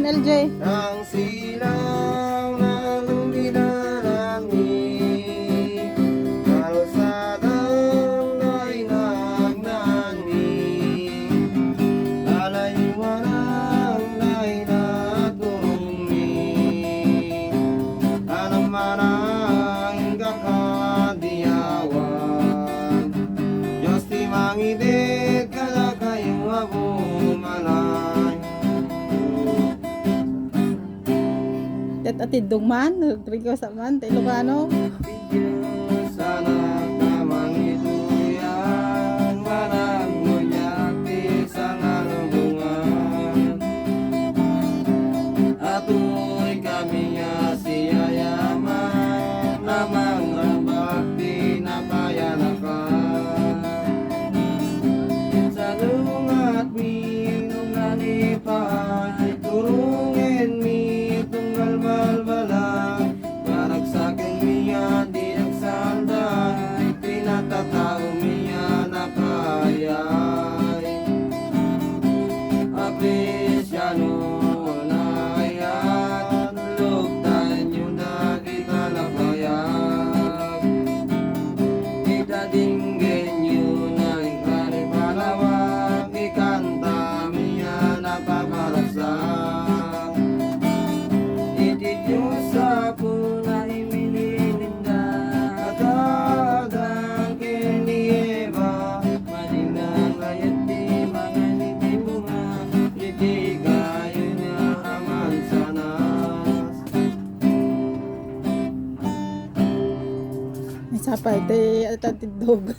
yan, LJ. Ang silaw ng dinarangin, kalsadang ay nagnangin, alayuan ang lay na turungin, alaman ang kakadiyawan, Diyos ti mangidit kada kayong abumanay. Atid dugman, nagrigo sa man, Ilocano. Sana kamang ituyan, manang ngunyati sa ngalungan. Ato'y kami nga siyayaman, namang rabakti na payanakan. Sa lungat mi nung nalipay, turungin mi tunggal balbalang, panagsaking miya di nagsanday, pinatatao miya na kayay. Apresyano na yan, lugtan yung nakita na kayag. Itadinggen yun ay kalipalawag, ikanta miya na paparasang. Diyos ako na imililinda, katadang kinieba, malingang ayat di mga niti bunga, iti kayo niya aman sanas. May sapay, atid dug.